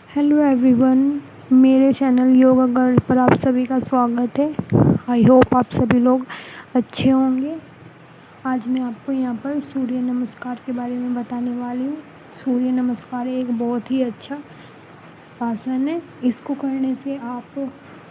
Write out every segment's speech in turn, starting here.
Hello everyone, मेरे channel yoga girl पर आप सभी का स्वागत है। आई होप आप सभी लोग अच्छे होंगे। आज मैं आपको यहाँ पर सूर्य नमस्कार के बारे में बताने वाली हूँ। सूर्य नमस्कार एक बहुत ही अच्छा आसन है। इसको करने से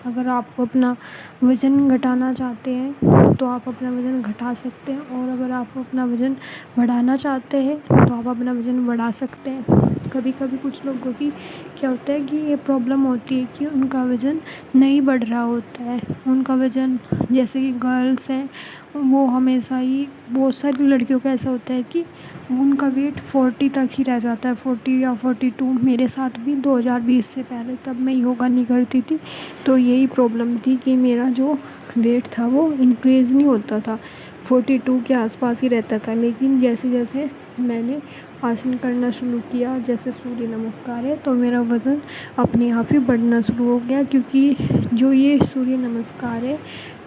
अगर आप अपना वज़न घटाना चाहते हैं तो आप अपना वज़न घटा सकते हैं, और अगर आप अपना वज़न बढ़ाना चाहते हैं तो आप अपना वज़न बढ़ा सकते हैं। कभी कभी कुछ लोगों की क्या होता है कि ये प्रॉब्लम होती है कि उनका वज़न नहीं बढ़ रहा होता है। उनका वज़न, जैसे कि गर्ल्स हैं, वो हमेशा ही, बहुत सारी लड़कियों का ऐसा होता है कि उनका वेट 40 तक ही रह जाता है, 40 या 42। मेरे साथ भी 2020 से पहले, तब मैं योगा नहीं करती थी, तो यही प्रॉब्लम थी कि मेरा जो वेट था वो इंक्रीज़ नहीं होता था, 42 के आसपास ही रहता था। लेकिन जैसे जैसे मैंने आसन करना शुरू किया, जैसे सूर्य नमस्कार है, तो मेरा वज़न अपने आप ही बढ़ना शुरू हो गया। क्योंकि जो ये सूर्य नमस्कार है,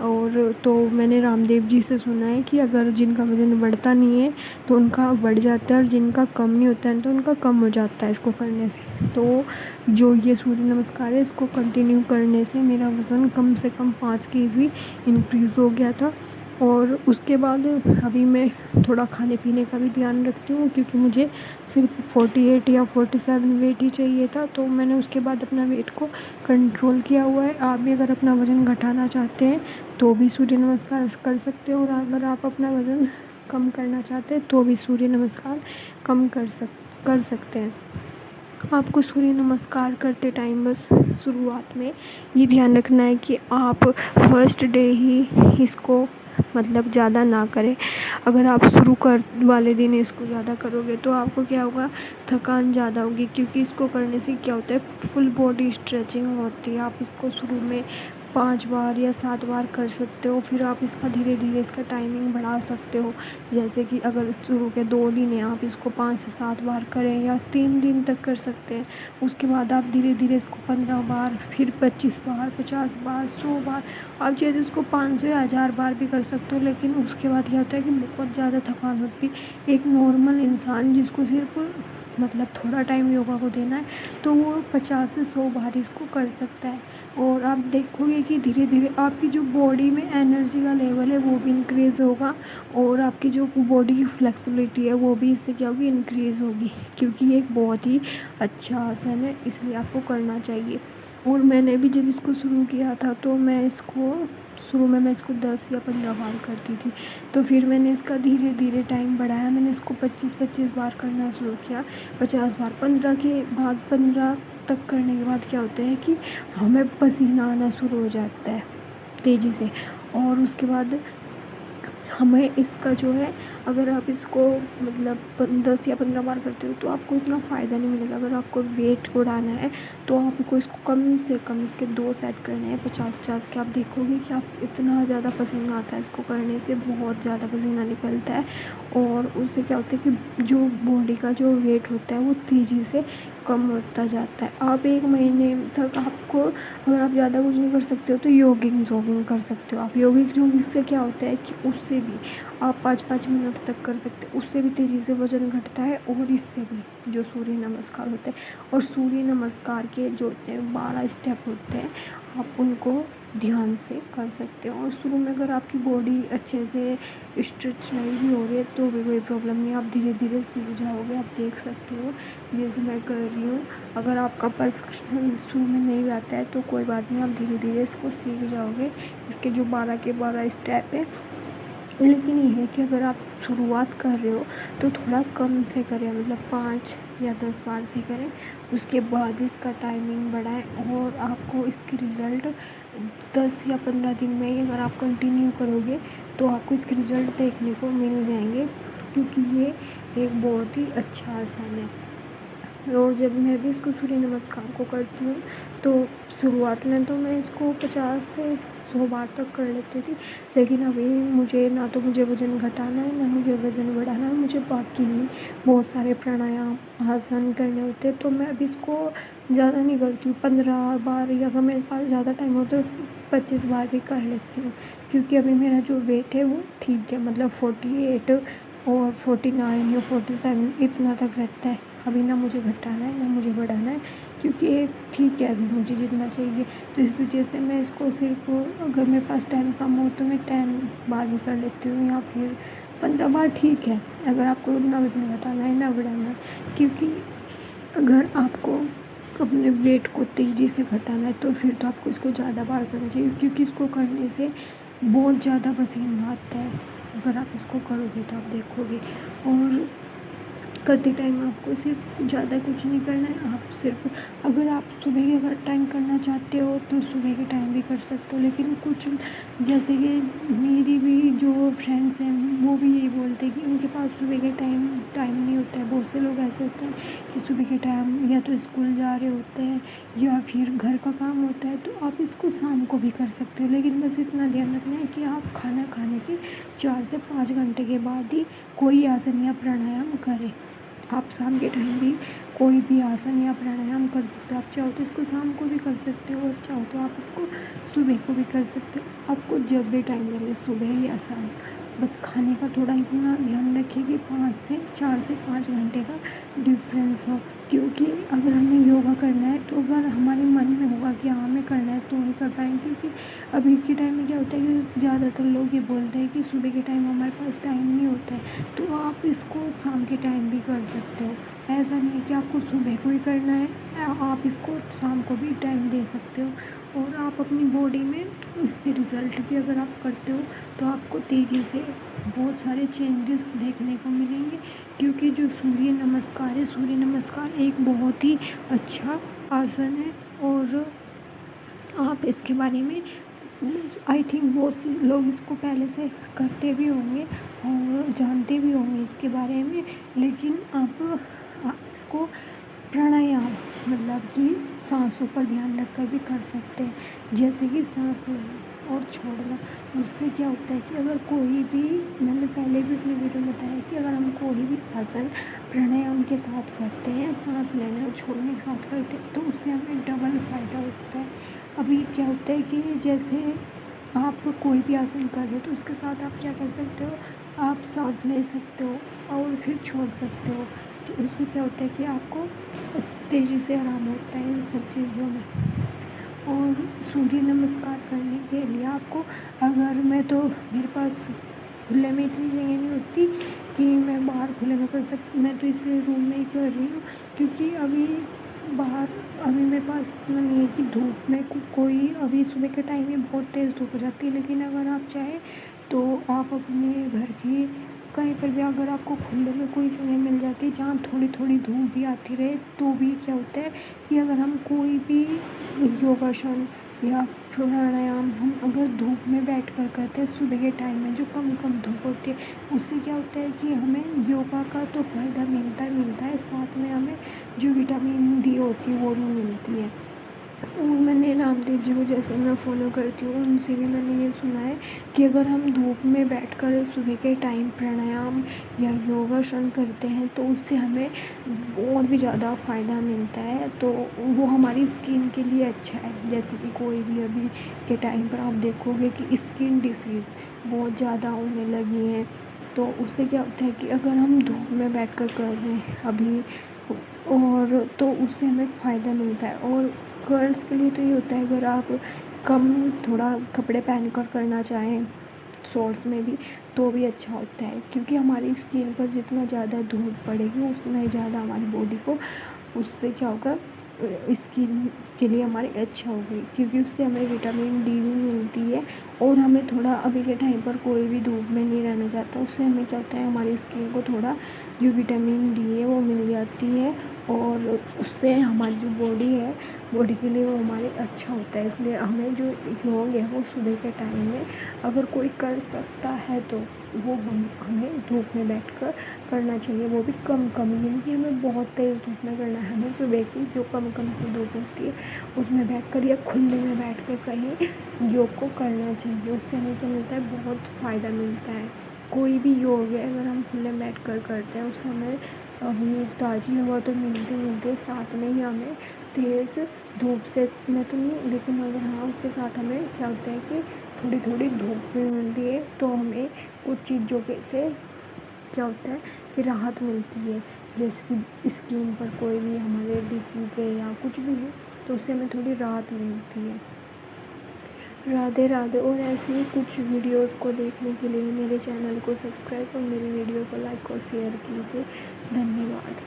और तो मैंने रामदेव जी से सुना है कि अगर जिनका वज़न बढ़ता नहीं है तो उनका बढ़ जाता है, और जिनका कम नहीं होता है तो उनका कम हो जाता है इसको करने से। तो जो ये सूर्य नमस्कार है, इसको कंटिन्यू करने से मेरा वज़न कम से कम 5 केजी इंक्रीज़ हो गया था। और उसके बाद अभी मैं थोड़ा खाने पीने का भी ध्यान रखती हूँ, क्योंकि मुझे सिर्फ 48 या 47 वेट ही चाहिए था। तो मैंने उसके बाद अपना वेट को कंट्रोल किया हुआ है। आप भी अगर अपना वज़न घटाना चाहते हैं तो भी सूर्य नमस्कार कर सकते हो, और अगर आप अपना वज़न कम करना चाहते हैं तो भी सूर्य नमस्कार कम कर सकते हैं। आपको सूर्य नमस्कार करते टाइम बस शुरुआत में ये ध्यान रखना है कि आप फर्स्ट डे ही इसको मतलब ज़्यादा ना करें। अगर आप शुरू कर वाले दिन इसको ज़्यादा करोगे तो आपको क्या होगा, थकान ज़्यादा होगी। क्योंकि इसको करने से क्या होता है, फुल बॉडी स्ट्रेचिंग होती है। आप इसको शुरू में 5 बार या 7 बार कर सकते हो, फिर आप इसका धीरे धीरे इसका टाइमिंग बढ़ा सकते हो। जैसे कि अगर शुरू के 2 दिन हैं, आप इसको 5 से 7 बार करें, या 3 दिन तक कर सकते हैं। उसके बाद आप धीरे धीरे इसको 15 बार, फिर 25 बार, 50 बार, 100 बार, आप चाहे तो इसको 500 या 1000 बार भी कर सकते हो। लेकिन उसके बाद क्या होता है कि बहुत ज़्यादा थकान होती है। एक नॉर्मल इंसान जिसको सिर्फ मतलब थोड़ा टाइम योगा को देना है, तो वो 50 से 100 बार इसको कर सकता है। और आप देखोगे कि धीरे धीरे आपकी जो बॉडी में एनर्जी का लेवल है वो भी इंक्रीज़ होगा, और आपकी जो बॉडी की फ्लेक्सिबिलिटी है वो भी इससे क्या होगी, इंक्रीज़ होगी। क्योंकि ये एक बहुत ही अच्छा आसन है, इसलिए आपको करना चाहिए। और मैंने भी जब इसको शुरू किया था तो मैं इसको शुरू में मैं इसको 10 या 15 बार करती थी। तो फिर मैंने इसका धीरे धीरे टाइम बढ़ाया, मैंने इसको 25-25 बार करना शुरू किया, 50 बार। 15 के बाद 15 तक करने के बाद क्या होता है कि हमें पसीना आना शुरू हो जाता है तेज़ी से। और उसके बाद हमें इसका जो है, अगर आप इसको मतलब 10 या 15 बार करते हो तो आपको इतना फ़ायदा नहीं मिलेगा। अगर आपको वेट बढ़ाना है तो आपको इसको कम से कम इसके 2 सेट करने हैं 50-50 के। आप देखोगे कि आप इतना ज़्यादा पसीना आता है इसको करने से, बहुत ज़्यादा पसीना निकलता है। और उससे क्या होता है कि जो बॉडी का जो वेट होता है वो तेज़ी से कम होता जाता है। आप 1 महीने तक आपको, अगर आप ज़्यादा कुछ नहीं कर सकते हो तो जॉगिंग कर सकते हो। आप जॉगिंग से क्या होता है कि उससे भी आप 5-5 मिनट तक कर सकते हो, उससे भी तेज़ी से वज़न घटता है। और इससे भी जो सूर्य नमस्कार होते हैं, और सूर्य नमस्कार के जो होते हैं 12 स्टेप होते हैं, आप उनको ध्यान से कर सकते हो। और शुरू में अगर आपकी बॉडी अच्छे से स्ट्रेच नहीं भी हो रही है तो भी कोई प्रॉब्लम नहीं, आप धीरे धीरे सीख जाओगे। आप देख सकते हो जैसे मैं कर रही हूँ। अगर आपका परफेक्शन शुरू में नहीं आता है तो कोई बात नहीं, आप धीरे धीरे इसको सीख जाओगे। इसके जो 12 के 12 स्टेप है। लेकिन ये है कि अगर आप शुरुआत कर रहे हो तो थोड़ा कम से करें, मतलब 5 या 10 बार से करें। उसके बाद इसका टाइमिंग बढ़ाएं, और आपको इसके रिज़ल्ट 10 या 15 दिन में ही अगर आप कंटिन्यू करोगे तो आपको इसके रिज़ल्ट देखने को मिल जाएंगे। क्योंकि ये एक बहुत ही अच्छा आसन है। और जब मैं भी इसको सूर्य नमस्कार को करती हूँ तो शुरुआत में तो मैं इसको 50 से 100 बार तक कर लेती थी। लेकिन अभी मुझे ना तो मुझे वज़न घटाना है, ना मुझे वज़न बढ़ाना है, मुझे बाकी भी बहुत सारे प्राणायाम आसन करने होते हैं। तो मैं अभी इसको ज़्यादा नहीं करती हूँ, 15 बार, या अगर मेरे पास ज़्यादा टाइम हो तो 25 बार भी कर लेती हूँ। क्योंकि अभी मेरा जो वेट है वो ठीक है, मतलब 48 और 49 या 47 इतना तक रहता है। अभी ना मुझे घटाना है ना मुझे बढ़ाना है, क्योंकि एक ठीक है अभी मुझे जितना चाहिए। तो इस वजह से मैं इसको सिर्फ, अगर मेरे पास टाइम कम हो तो मैं 10 बार भी कर लेती हूँ या फिर 15 बार, ठीक है। अगर आपको ना वजन घटाना है ना बढ़ाना है, क्योंकि अगर आपको अपने वेट को तेज़ी से घटाना है तो फिर तो आपको इसको ज़्यादा बार करना चाहिए, क्योंकि इसको करने से बहुत ज़्यादा पसीना आता है। अगर आप इसको करोगे तो आप देखोगे। और करते टाइम आपको सिर्फ ज़्यादा कुछ नहीं करना है, आप सिर्फ, अगर आप सुबह के अगर टाइम करना चाहते हो तो सुबह के टाइम भी कर सकते हो। लेकिन कुछ, जैसे कि मेरी भी जो फ्रेंड्स हैं वो भी यही बोलते हैं कि उनके पास सुबह के टाइम नहीं होता है। बहुत से लोग ऐसे होते हैं कि सुबह के टाइम या तो स्कूल जा रहे होते हैं या फिर घर का काम होता है, तो आप इसको शाम को भी कर सकते हो। लेकिन बस इतना ध्यान रखना है कि आप खाना खाने के 4 से 5 घंटे के बाद ही कोई आसन या प्राणायाम करें। आप शाम के टाइम भी कोई भी आसन या प्राणायाम कर सकते हो। आप चाहो तो इसको शाम को भी कर सकते हो और चाहो तो आप इसको सुबह को भी कर सकते हो। आपको जब भी टाइम मिले, सुबह या शाम, बस खाने का थोड़ा इतना ध्यान रखिए कि 4 से 5 घंटे का डिफरेंस हो। क्योंकि अगर हमें योगा करना है तो अगर हमारे मन में होगा कि हाँ हमें करना है तो ही कर पाएंगे। क्योंकि अभी के टाइम में क्या होता है कि ज़्यादातर लोग ये बोलते हैं कि सुबह के टाइम हमारे पास टाइम नहीं होता है, तो आप इसको शाम के टाइम भी कर सकते हो। ऐसा नहीं है कि आपको सुबह को ही करना है, आप इसको शाम को भी टाइम दे सकते हो। और आप अपनी बॉडी में इसके रिज़ल्ट भी अगर आप करते हो तो आपको तेज़ी से बहुत सारे चेंजेस देखने को मिलेंगे। क्योंकि जो सूर्य नमस्कार है, सूर्य नमस्कार एक बहुत ही अच्छा आसन है। और आप इसके बारे में, आई थिंक बहुत से लोग इसको पहले से करते भी होंगे और जानते भी होंगे इसके बारे में। लेकिन अब आप इसको प्राणायाम, मतलब कि सांसों पर ध्यान रखकर भी कर सकते हैं। जैसे कि सांस लेना और छोड़ना। उससे क्या होता है कि अगर कोई भी, मैंने पहले भी अपनी वीडियो में बताया कि अगर हम कोई भी आसन प्राणायाम के साथ करते हैं, सांस लेने और छोड़ने के साथ करते हैं, तो उससे हमें डबल फ़ायदा होता है। अभी क्या होता है कि जैसे आप कोई भी आसन कर रहे हो तो उसके साथ आप क्या कर सकते हो, आप सांस ले सकते हो और फिर छोड़ सकते हो। तो उससे क्या होता है कि आपको तेज़ी से आराम होता है इन सब चीज़ों में। और सूर्य नमस्कार करने के लिए आपको, अगर मैं तो, मेरे पास खुले में इतनी जगह नहीं होती कि मैं बाहर खुले में कर सकती, मैं तो इसलिए रूम में ही कर रही हूँ। क्योंकि अभी बाहर, अभी मेरे पास इतना नहीं है कि धूप में कोई, अभी सुबह के टाइम में बहुत तेज़ धूप हो जाती है। लेकिन अगर आप चाहें तो आप अपने घर की कहीं पर भी, अगर आपको खुले में कोई जगह मिल जाती है जहाँ थोड़ी थोड़ी धूप भी आती रहे, तो भी क्या होता है कि अगर हम कोई भी योगासन या प्राणायाम हम अगर धूप में बैठ कर करते हैं सुबह के टाइम में, जो कम कम धूप होती है, उससे क्या होता है कि हमें योगा का तो फ़ायदा मिलता है, साथ में हमें जो विटामिन डी होती है वो भी मिलती है। और मैंने रामदेव जी को, जैसे मैं फ़ॉलो करती हूँ, उनसे भी मैंने ये सुना है कि अगर हम धूप में बैठकर सुबह के टाइम प्राणायाम या योगासन करते हैं तो उससे हमें और भी ज़्यादा फ़ायदा मिलता है। तो वो हमारी स्किन के लिए अच्छा है। जैसे कि कोई भी अभी के टाइम पर आप देखोगे कि स्किन डिसीज़ बहुत ज़्यादा होने लगी हैं, तो उससे क्या होता है कि अगर हम धूप में बैठकर कर रहे हैं अभी, और तो उससे हमें फ़ायदा मिलता है। और गर्ल्स के लिए तो ये होता है, अगर आप कम थोड़ा कपड़े पहन कर करना चाहें शॉर्ट्स में भी, तो भी अच्छा होता है। क्योंकि हमारी स्किन पर जितना ज़्यादा धूप पड़ेगी उतना ही ज़्यादा हमारी बॉडी को, उससे क्या होगा, स्किन के लिए हमारी अच्छा होगी। क्योंकि उससे हमें विटामिन डी भी मिलती है। और हमें थोड़ा, अभी के टाइम पर कोई भी धूप में नहीं रहना चाहता, उससे हमें क्या होता है, हमारी स्किन को थोड़ा जो विटामिन डी है वो मिल जाती है। और उससे हमारी जो बॉडी है, बॉडी के लिए वो हमारे अच्छा होता है। इसलिए हमें जो योग है वो सुबह के टाइम में अगर कोई कर सकता है तो वो हमें धूप में बैठकर करना चाहिए। वो भी कम कम, यानी कि हमें बहुत तेज़ धूप में करना है, हमें सुबह की जो कम कम सी धूप होती है उसमें बैठकर या खुले में बैठकर कहीं योग को करना चाहिए। उससे हमें क्या मिलता है, बहुत फ़ायदा मिलता है। कोई भी योग है अगर हम खुले में बैठकर करते हैं उससे हमें अभी ताज़ी हवा तो मिलती है, साथ में ही हमें तेज़ धूप से मैं तो नहीं, लेकिन अगर हाँ उसके साथ हमें क्या होता है कि थोड़ी थोड़ी धूप भी मिलती है, तो हमें कुछ चीज़ों के से क्या होता है कि राहत मिलती है। जैसे कि स्किन पर कोई भी हमारे डिसीज़ है या कुछ भी है तो उससे हमें थोड़ी राहत मिलती है। राधे राधे। और ऐसे ही कुछ वीडियोस को देखने के लिए मेरे चैनल को सब्सक्राइब और मेरी वीडियो को लाइक और शेयर कीजिए। धन्यवाद।